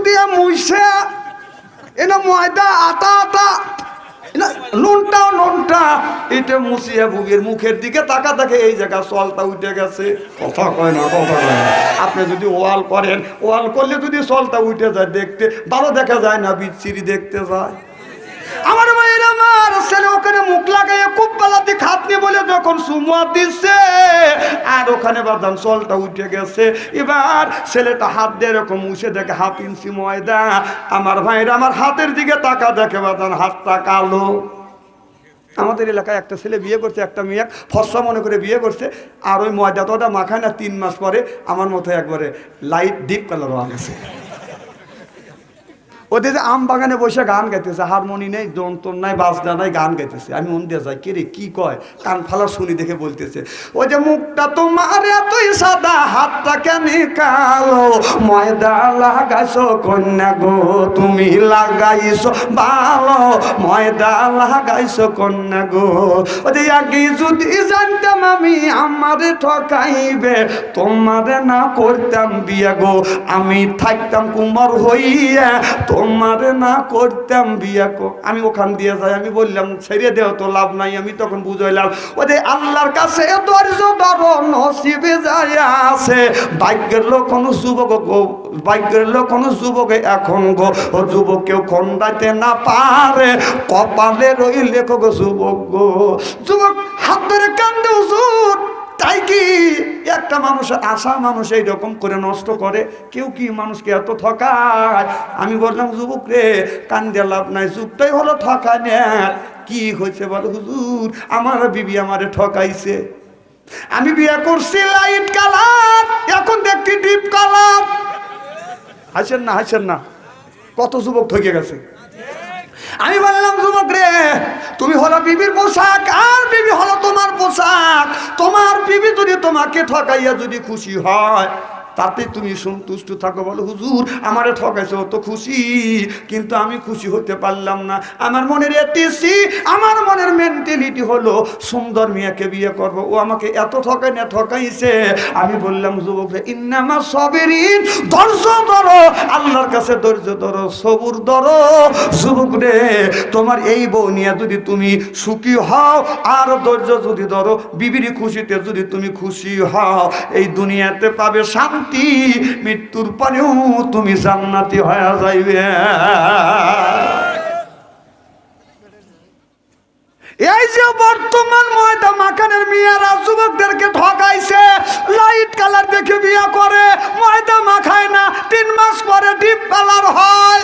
দিয়ে মুইছে এনা ময়দা আটা আটা নুনটা এটা মুছিয়া বুগের মুখের দিকে তাকা দেখে এই জায়গা সলটা উঠে গেছে। কথা কয় না। আপনি যদি ওয়াল করেন, ওয়াল করলে যদি সলটা উঠে যায় দেখতে ভালো দেখা যায় না, বিচ্ছিরি দেখতে যায়। আমার ভাইয়ের আমার ছেলে ওখানে মুখ লাগাইয়ে খুব বেলাতে খাতনি বলে যখন সুমুয়া দিচ্ছে আর ওখানে বাদাম সলটা উঠে গেছে। এবার ছেলেটা হাত দিয়ে এরকম মুছে দেখে 1/2 ইঞ্চি ময়দা। আমার ভাইয়ের আমার হাতের দিকে তাকা দেখে বাদাম হাতটা কালো। আমাদের এলাকায় একটা ছেলে বিয়ে করছে, একটা মেয়ে ফর্সা মনে করে বিয়ে করছে, আর ওই ময়দা তোটা মাখায় না 3 মাস পরে আমার মতো একবারে লাইট ডিপ কালার হয়ে গেছে। ওদের যে আম বাগানে বসে গান গাইতেছে, হারমোনি নেই, যন্ত্র নাই, বাজনা নাই, গান গাইতেছে। আমি মন দিয়ে যাই, কে রে কি কয়, কান ফালা শুনি দেখে বলতেছে, ওই যে মুখটা তোমার এতই সাদা, হাতটা কেন কালো, ময়দা লাগাইছো কন্যা গো তুমি লাগাইছো ভালো, ময়দা লাগাইছো কন্যা গো। ওই যে আগে যদি জানতাম আমি আমারে ঠকাইবে, তোমারে না করতাম বিয়া গো, আমি থাকতাম কুমার হইয়া, তোমারে না করতাম বিয়া গো। আমি ওখান দিয়ে যাই, আমি বললাম ছেড়ে দেও তো লাভ নাই। আমি তখন বুঝাইলাম ওই আল্লাহর কাছে ধৈর্য ধরো, নসিবে যায় আছে, ভাগ্যের লোক কোনো যুবক গো, ভাগ্যের লোক কোনো যুবক এখন গো, ও যুবক কেউ খন্ডাইতে না পারে, কপালে রইলে গো যুবক গো। যুবক হাত ধরে কান্দে হুজুর, তাই কি একটা মানুষ আশা মানুষ এইরকম করে নষ্ট করে? কেউ কি মানুষকে এত ঠকায়? আমি বললাম যুবক রে কান্দে লাভ নাই, যুগটাই হলো ঠকানের। কি হয়েছে বলো হুজুর? আমার বিবি আমারে ঠকাইছে। আমি বিয়ে করছি লাইট কালার, এখন দেখছি ডিপ কালার। হাসেন না, কত যুবক ঠকে গেছে। আমি বললাম যুবক রে তুমি হলো বিবির পোশাক, আর বিবি হলো তোমার পোশাক। তোমার বিবি যদি তোমাকে ঠকাইয়া যদি খুশি হয় তাতে তুমি সন্তুষ্ট থাকো। বলো হুজুর আমারে ঠকাইছে, ও তো খুশি, কিন্তু আমি খুশি হতে পারলাম না। আমার মনের এটিসি, আমার মনের মেন্টালিটি হলো সুন্দর মেয়েকে বিয়ে করব, ও আমাকে এত ঠকাইছে। আমি বললাম যুবক রে ইন্নামা সাবিরিন, ধৈর্য ধরো, আল্লাহর কাছে ধৈর্য ধরো, সবুর ধরো। যুবক রে তোমার এই বউ নিয়ে যদি তুমি সুখী হও আর ধৈর্য যদি ধরো, বিবির খুশিতে যদি তুমি খুশি হও, এই দুনিয়াতে পাবে শান্তি, মৃত্যুর পরেও তুমি জান্নাতি হয়ে যাইবে। এই যে বর্তমান ময়দা মাখানের মেয়েরা যুবকদেরকে ঠকাইছে, লাইট কালার দেখে বিয়ে করে, ময়দা মাখায় না, 3 মাস পরে ডিপ কালার হয়।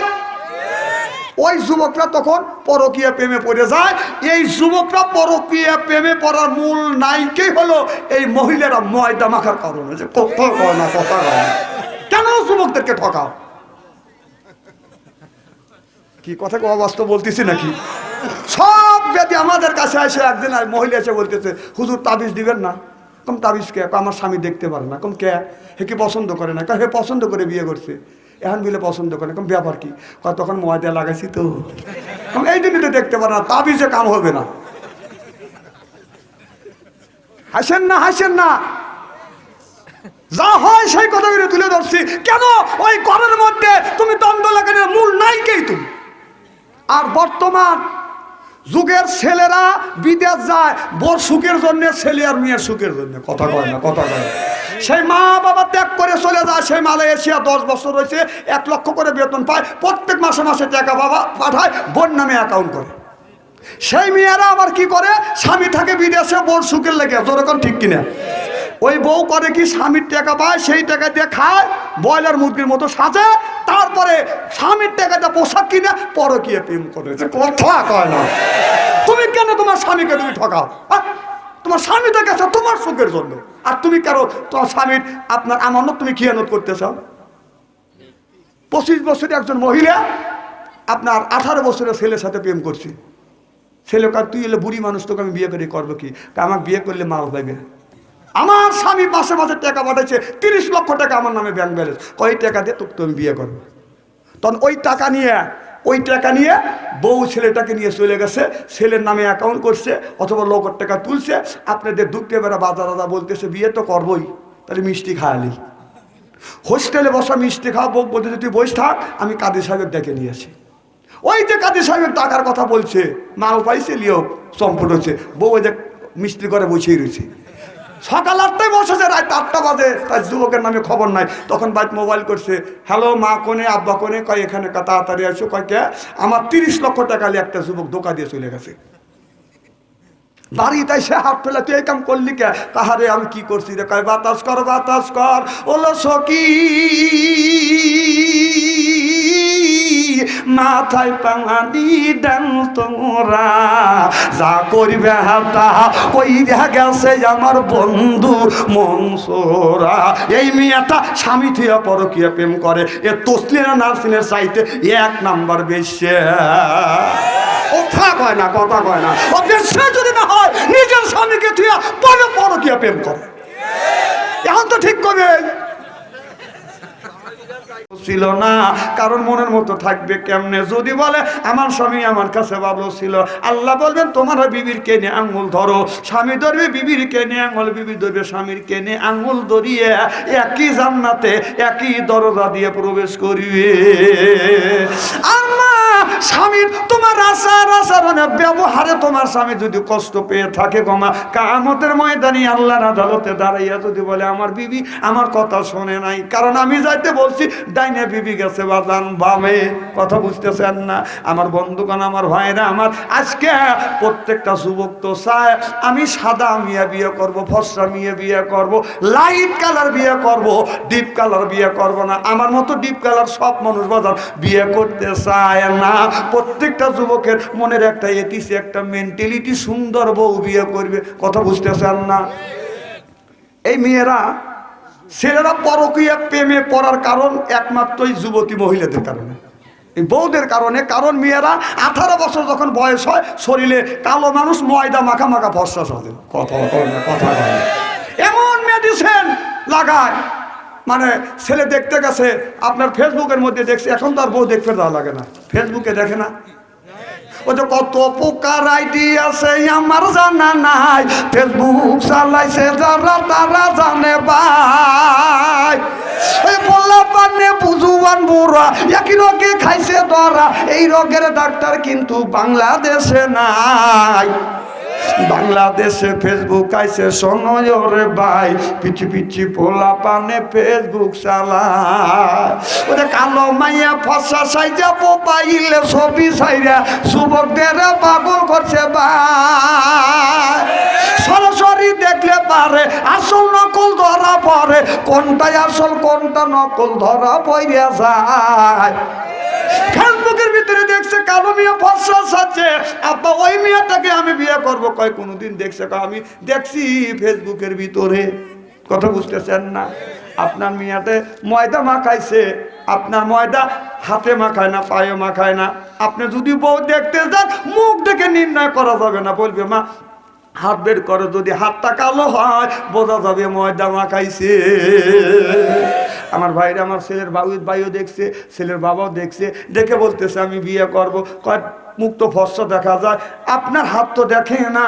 ওই যুবকরা তখন পরকীয়া প্রেমে পড়ে যায়। এই যুবকরা পরকীয়া প্রেমে পড়ার মূল নায়িকাই হলো এই মহিলারা ময়দা মাখার কারণে। যে কথা কয় না, কেন যুবকদেরকে ঠকাও? কি কথা অবাস্তব বলতেছি নাকি? সব ব্যাধি আমাদের কাছে আসে। একদিন মহিলা এসে বলতেছে হুজুর তাবিজ দিবেন না। কম তাবিজ কে? আমার স্বামী দেখতে পারে না। কম কে? হে কি পছন্দ করে না? হে পছন্দ করে বিয়ে করছে, এখন বিলে পছন্দ করে। কম ব্যাপার কি? তখন ময়দা লাগাইছি তো, এই দিনই দেখতে পারে না, তাবিজে কাম হবে না। হাসেন না, যা হয় সেই কথাগুলো তুলে ধরছি। কেন ওই ঘরের মধ্যে তুমি দ্বন্দ্ব লাগানোর মূল নায়িকাই তুমি। আর বর্তমান যুগের ছেলেরা বিদেশ যায় বড় সুখের জন্য, ছেলে আর মেয়ের সুখের জন্য। কথা কয় না। সেই মা বাবা ত্যাগ করে চলে যায়, সেই মালয়েশিয়া 10 বছর রয়েছে, 1 লক্ষ করে বেতন পায়, প্রত্যেক মাসে টাকা বাবা পাঠায়, বোন নামে অ্যাকাউন্ট করে। সেই মেয়েরা আবার কি করে, স্বামী থাকে বিদেশে, বড় সুখের লেগে। যেরকম ঠিক কিনা? ওই বউ করে কি, স্বামীর টাকা পায়, সেই টাকা দিয়ে খায়, ব্রয়লার মুরগির মতো সাজে, তারপরে স্বামীর টাকাটা পোশাক কিনে পরকীয়া প্রেম করে। কথা কয় না। তুমি কেন তোমার স্বামীকে তুমি ঠকাও? তোমার স্বামী তো গেছে তোমার সুখের জন্য, আর তুমি কেন তোমার স্বামীর আপনার আমানত তুমি খিয়ানত করতে চাও? 25 বছরের একজন মহিলা আপনার 18 বছরের ছেলের সাথে প্রেম করছে। ছেলে কার তুই এলে বুড়ি মানুষ, তোকে আমি বিয়ে করে করবো কি? আমাকে বিয়ে করলে মাল পাইবে। আমার স্বামী মাসে টাকা পাঠাইছে, 30 লক্ষ টাকা আমার নামে ব্যাংক ব্যালেন্স, ওই টাকা দিয়ে তোকে আমি বিয়ে করবো। তখন ওই টাকা নিয়ে বউ ছেলেটাকে নিয়ে চলে গেছে, ছেলের নামে অ্যাকাউন্ট করছে অথবা লোকের টাকা তুলছে। আপনাদের দুঃখে বেড়া বাজার দাদা বলতেছে বিয়ে তো করবোই, তাহলে মিষ্টি খাওয়ালি। হোস্টেলে বসা মিষ্টি খাওয়া বউ বলতে তুই বসে থাক, আমি কাদের সাহেবের ডেকে নিয়ে আসি। ওই যে কাদের সাহেবের টাকার কথা বলছে, মাল পাইছে লিও চম্পট হচ্ছে, বউ ওই যে মিষ্টি করে বসেই রয়েছে। সকাল 8টায় বসেছে, রাত 8টা বাজে, তার যুবকের নামে খবর নাই। তখন বাইক মোবাইল করছে, হ্যালো মা কোনে, আব্বা কোনে, কয় এখানে তাড়াতাড়ি আসো। কয় কে? আমার 30 লক্ষ টাকা নিয়ে একটা যুবক ধোকা দিয়ে চলে গেছে। বাড়ি তাই সে হাত ফেলে, তুই এই কাম করলি কে? কাহারে আমি কি করছি রে? কয় বাতাস কর বাতাস কর, ওলো সকি মাথায় পানি দেন তোমরা, যা করবে হাতা ওই গেছে আমার বন্ধু মনসুরা। এই মেয়েটা স্বামী থিয়া পরকীয়া প্রেম করে, এ তসলিনা নার্সিনের চাইতে 1 নাম্বার বেশি। কথা কয় না, কথা কয় না। ও বেশি যদি না হয় নিজের স্বামীকে থিয়া পরকীয়া প্রেম করে, এখন তো ঠিক করবে ছিল না। কারণ মনের মতো থাকবে কেমনে? যদি বলে আমার স্বামী আমার কাছে ভালো ছিল, আল্লাহ বলবেন তোমার বিবির কেনে আঙ্গুল ধরো। স্বামী ধরবে বিবির কেনে আঙ্গুল, বিবি ধরবে স্বামীর কেনে আঙ্গুল ধরিয়ে একই জান্নাতে একই দরজা দিয়ে প্রবেশ করিবে। স্বামীর তোমার আচার আচরণে ব্যবহারে তোমার স্বামী যদি কষ্ট পেয়ে থাকে গমা, কিয়ামতের ময়দানে আল্লাহর আদালতে দাঁড়াইয়া যদি বলে আমার বিবি আমার কথা শোনে নাই, কারণ আমি যাইতে বলছি ডাইনে বিবি গেছে বাজান বামে। কথা বুঝতেছেন না আমার বন্ধুগণ, আমার ভাইরা আমার? আজকে প্রত্যেকটা যুবক তো চায় আমি সাদা মিয়া বিয়ে করব, ফর্সা মিয়া বিয়ে করব, লাইট কালার বিয়ে করব, ডিপ কালার বিয়ে করব না। আমার মতো ডিপ কালার সব মানুষ বাজান বিয়ে করতে চায় না। প্রত্যেকটা যুবকের মনের একটা এতিসি, একটা মেন্টালিটি, সুন্দর বউ বিয়ে করবে। কথা বুঝতেছেন না? এই মেয়েরা ছেলেরা পরকীয়া প্রেমে পড়ার কারণ একমাত্রই যুবতী মহিলাদের কারণে, এই বউদের কারণে। কারণ মেয়েরা 18 বছর যখন বয়স হয়, শরীরে কালো মানুষ ময়দা মাখা মাখা ফর্সা সাজে। কথা কথা এমন মেডিসিন লাগায়, মানে ছেলে দেখতে গেছে আপনার ফেসবুকের মধ্যে দেখছে, এখন তো আর বউ দেখতে দেওয়া লাগে না, ফেসবুকে দেখে না? ও যে কত পোকার আইডি আছে আমার জানা নাই, ফেসবুক চালাইছে যারা তারা জানে ভাই। এই বললা পানে বুঝুয়ান বুড়া একই রোগে খাইছে ধরা, এই রোগের ডাক্তার কিন্তু বাংলাদেশে নাই। বাংলাদেশে ফেসবুক আইছে শোনয় রে ভাই, পিছি পিছি পোলা পানে ফেসবুক চালায়। ওরে কালো মাইয়া ফসা সাইজা মোবাইলে ছবি ছাইরা যুবকদের পাগল করছে ভাই। সরাসরি দেখলে পারে আসল নকল ধরা পড়ে, কোনটাই আসল কোনটা নকল ধরা পড়ে যায়। ফেসবুকের ভিতরে দেখছে কালো মিয়া ফসা সাজছে, আব্বা ওই মেয়েটাকে আমি বিয়ে করবো। কয় কোনোদিন দেখছে? আমি দেখছি ফেসবুকের ভিতরে। কথা বুঝতেছেন না? আপনার মেয়েতে ময়দা মাখাইছে, আপনার ময়দা হাতে মাখায় না, পায়ে মাখায় না। আপনি যদি বউ দেখতে যান, মুখ দেখে নির্ণয় করা যাবে না, বলবে মা হাত বের করে, যদি হাতটা কালো হয় বোঝা যাবে ময়দা মাখাইছে। আমার ভাইরা, আমার ছেলের ভাইও দেখছে, ছেলের বাবাও দেখছে, দেখে বলতেছে আমি বিয়ে করবো। কয় মুখ তো ফর্সা দেখা যায়, আপনার হাত তো দেখে না।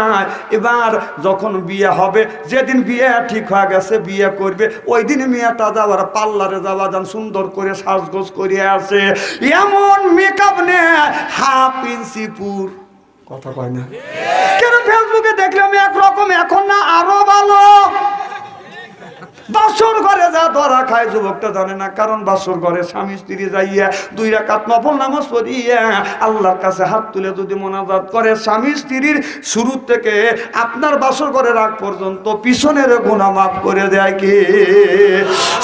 এবার যখন বিয়ে হবে, যেদিন বিয়ে ঠিক হয়ে গেছে বিয়ে করবে, ওই দিন মেয়েটা যাওয়ার পার্লারে যাওয়া যান, সুন্দর করে সাজগোজ করে আসে, এমন মেকআপ নেয় 1/2 ইঞ্চি পুর। কথা কয় না কেন? ফেসবুকে দেখলে আমি একরকম, এখন না আরো ভালো। বাসর ঘরে যা ধরা খায় যুবকটা জানে না, কারণ বাসর ঘরে স্বামী স্ত্রী যাইয়া 2 রাকাত নফল নামাজ পড়িয়া আল্লাহর কাছে হাত তুলে যদি মোনাজাত করে, স্বামী স্ত্রীর শুরু থেকে আপনার বাসর ঘরে রাগ পর্যন্ত পিছনের গুনাহ মাফ করে দেয় কে?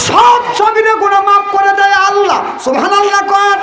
সব সবিরে গুনাহ মাফ করে দেয় আল্লাহ। সুবহানাল্লাহ কর।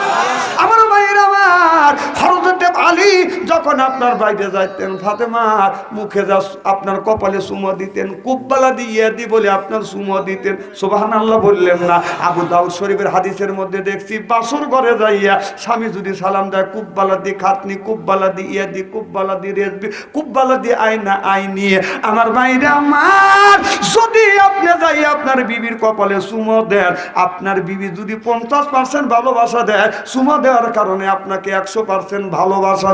আমার ভাইরা আমার, হযরত আলী যখন আপনার বাইরে যাইতেন, ফাতেমার মুখে যা আপনার কপালে চুমো দিতেন, কুব্বালা দিয়ে বলে আপনার চুমো দিতেন। সুবহানাল্লাহ বললেন না? আবু দাউদ শরীফের হাদিসের মধ্যে দেখছি, বাসর ঘরে যাইয়া স্বামী যদি সালাম দেয়, কুব্বালা দি খাতনি, কুব্বালা দি ইয়াদি, কুব্বালা দি রেজবি, কুব্বালা দি আয়না আইনি। আমার ভাইরা আমার, যদি আপনি যাই আপনার বিবির কপালে চুমো দেন, আপনার বিবি যদি 50% ভালোবাসা দেয়, চুমো দেওয়ার কারণে আপনাকে 100% ভালোবাসা